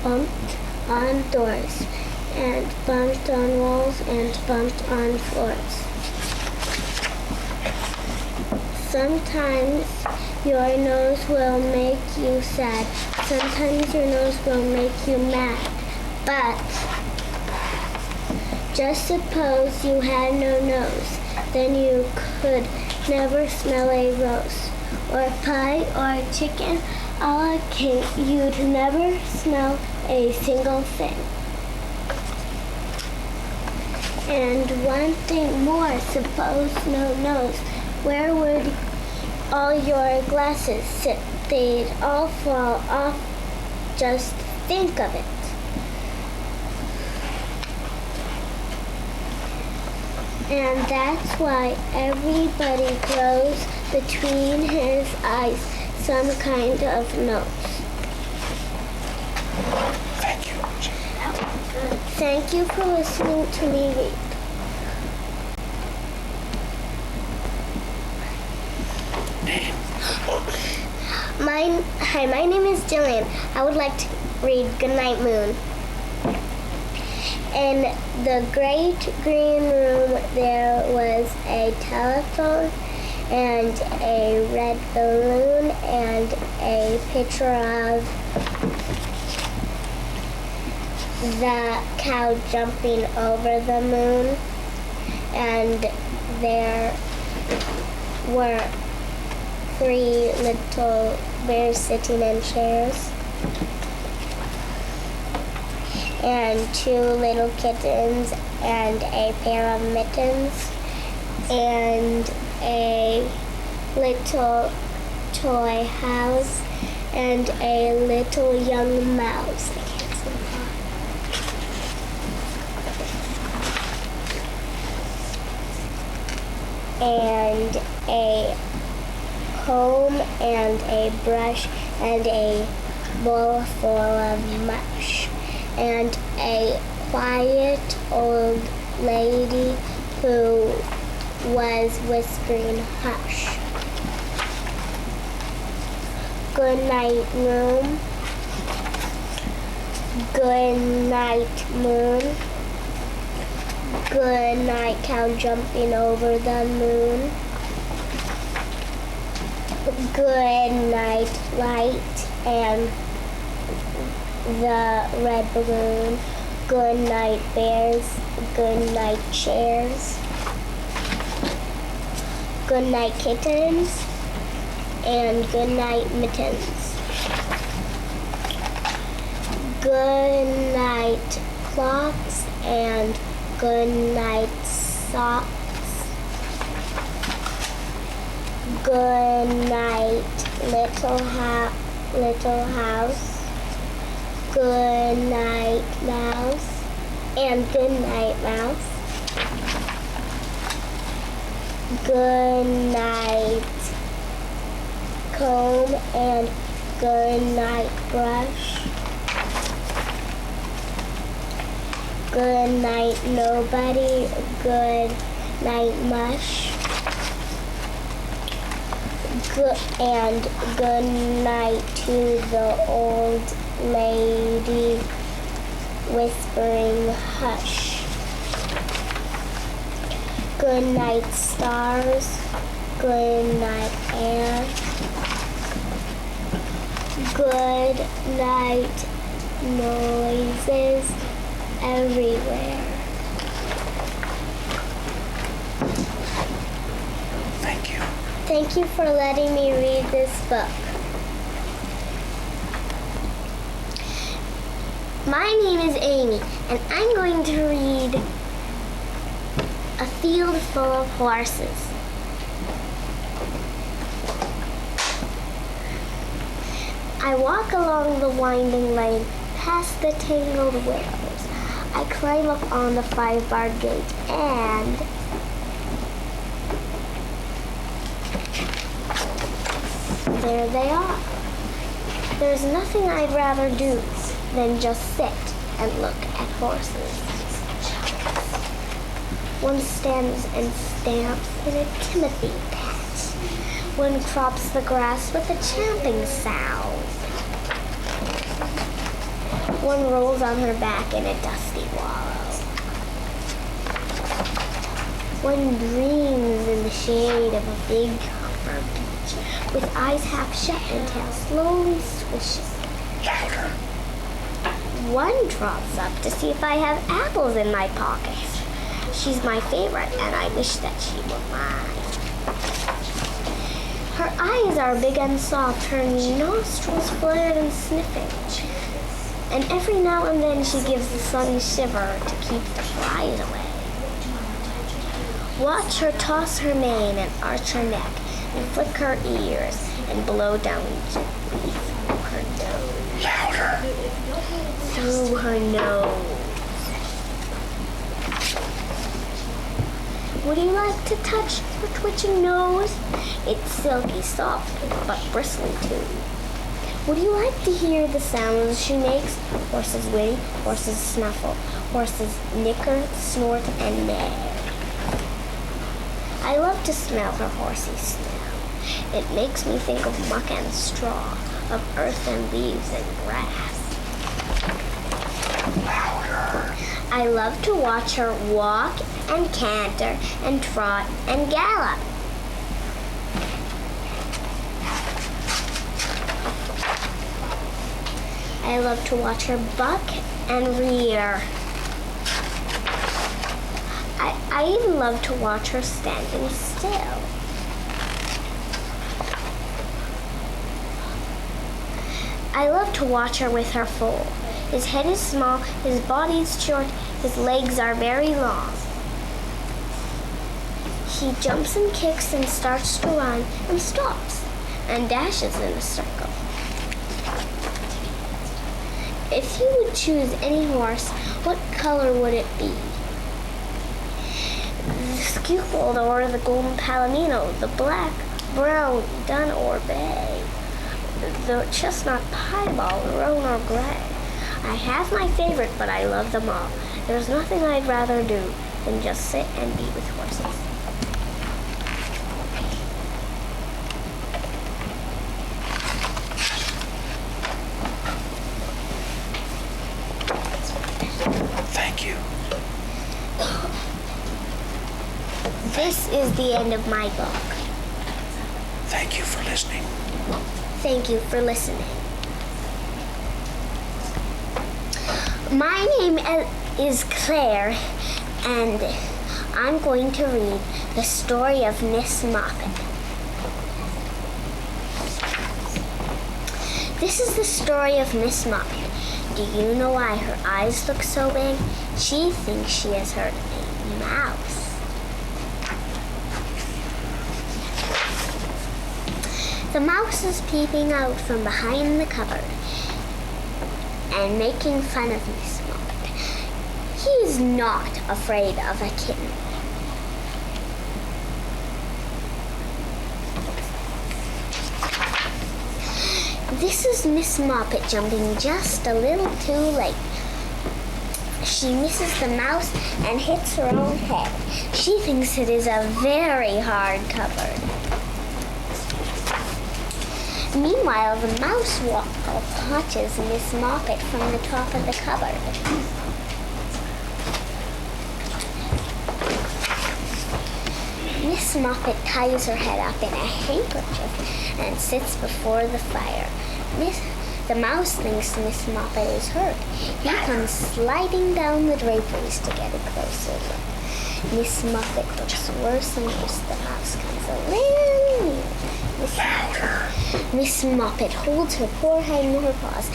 bumped on doors. and bumped on walls and bumped on floors. Sometimes your nose will make you sad. Sometimes your nose will make you mad. But just suppose you had no nose. Then you could never smell a rose, or pie, or chicken a la cake. You'd never smell a single thing. And one thing more, suppose no nose. Where would all your glasses sit? They'd all fall off. Just think of it. And that's why everybody grows between his eyes some kind of nose. Thank you. Thank you for listening to me read. Hi, my name is Jillian. I would like to read Goodnight Moon. In the great green room, there was a telephone and a red balloon and a picture of the cow jumping over the moon. And there were 3 little bears sitting in chairs, and 2 little kittens, and a pair of mittens, and a little toy house, and a little young mouse. I can't see that. And a comb and a brush and a bowl full of mush, and a quiet old lady who was whispering hush. Good night, room. Good night, moon. Good night, cow jumping over the moon. Good night, light and the red balloon. Good night, bears. Good night, chairs. Good night, kittens. And good night, mittens. Good night, clocks. And good night, socks. Good night, little house. Good night, mouse. And good night, mouse. Good night, comb. And good night, brush. Good night, nobody. Good night, mush. And good night to the old lady whispering hush. Good night, stars. Good night, air. Good night, noises everywhere. Thank you. Thank you for letting me read this book. My name is Amy, and I'm going to read A Field Full of Horses. I walk along the winding lane, past the tangled willows. I climb up on the 5-barred gate, and there they are. There's nothing I'd rather do than just sit and look at horses. One stands and stamps in a timothy patch. One crops the grass with a champing sound. One rolls on her back in a dusty wallow. One dreams in the shade of a big copper beech, with eyes half shut and tail slowly swishing. Louder. One trots up to see if I have apples in my pockets. She's my favorite, and I wish that she were mine. Her eyes are big and soft, her nostrils flared and sniffing. And every now and then she gives a sunny shiver to keep the flies away. Watch her toss her mane and arch her neck and flick her ears and blow down gently through her nose. Louder. Through her nose. Would you like to touch her twitching nose? It's silky soft, but bristly too. Would you like to hear the sounds she makes? Horses whinny, horses snuffle, horses nicker, snort, and neigh. I love to smell her horsey smell. It makes me think of muck and straw, of earth and leaves and grass. Louder. I love to watch her walk and canter and trot and gallop. I love to watch her buck and rear. I even love to watch her standing still. I love to watch her with her foal. His head is small, his body is short, his legs are very long. He jumps and kicks and starts to run and stops and dashes in a circle. If you would choose any horse, what color would it be? The skewfold or the golden palomino, the black, brown, dun or bay, the chestnut piebald, roan or gray. I have my favorite, but I love them all. There's nothing I'd rather do than just sit and be with horses. Thank you. This is the end of my book. Thank you for listening. Thank you for listening. My name is Claire, and I'm going to read the story of Miss Moppet. This is the story of Miss Moppet. Do you know why her eyes look so big? She thinks she has heard a mouse. The mouse is peeping out from behind the cupboard and making fun of Miss Moppet. He is not afraid of a kitten. This is Miss Moppet jumping just a little too late. She misses the mouse and hits her own head. She thinks it is a very hard cupboard. Meanwhile, the mouse watches Miss Moppet from the top of the cupboard. Miss Moppet ties her head up in a handkerchief and sits before the fire. The mouse thinks Miss Moppet is hurt. He comes sliding down the draperies to get a closer look. Miss Moppet looks worse and worse. The mouse comes a little nearer. Miss Moppet holds her poor head in her paws.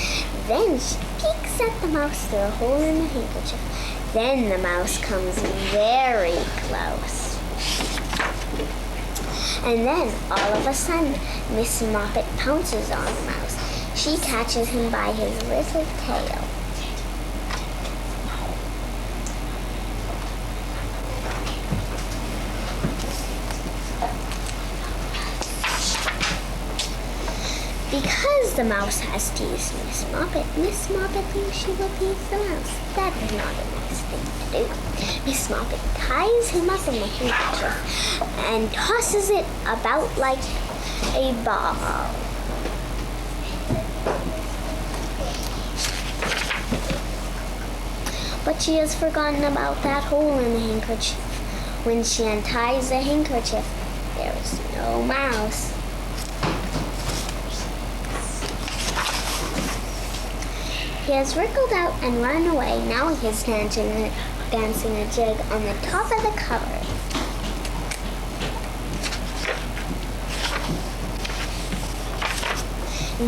Then she peeks at the mouse through a hole in the handkerchief. Then the mouse comes very close. And then, all of a sudden, Miss Moppet pounces on the mouse. She catches him by his little tail. Because the mouse has teased Miss Moppet thinks she will tease the mouse. That is not a nice thing to do. Miss Moppet ties him up in the handkerchief and tosses it about like a ball. But she has forgotten about that hole in the handkerchief. When she unties the handkerchief, there is no mouse. He has wriggled out and run away. Now he is dancing a jig on the top of the cupboard.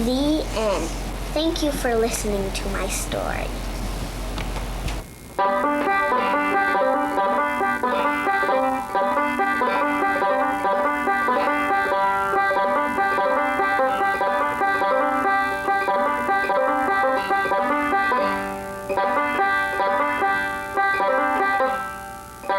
The end. Thank you for listening to my story.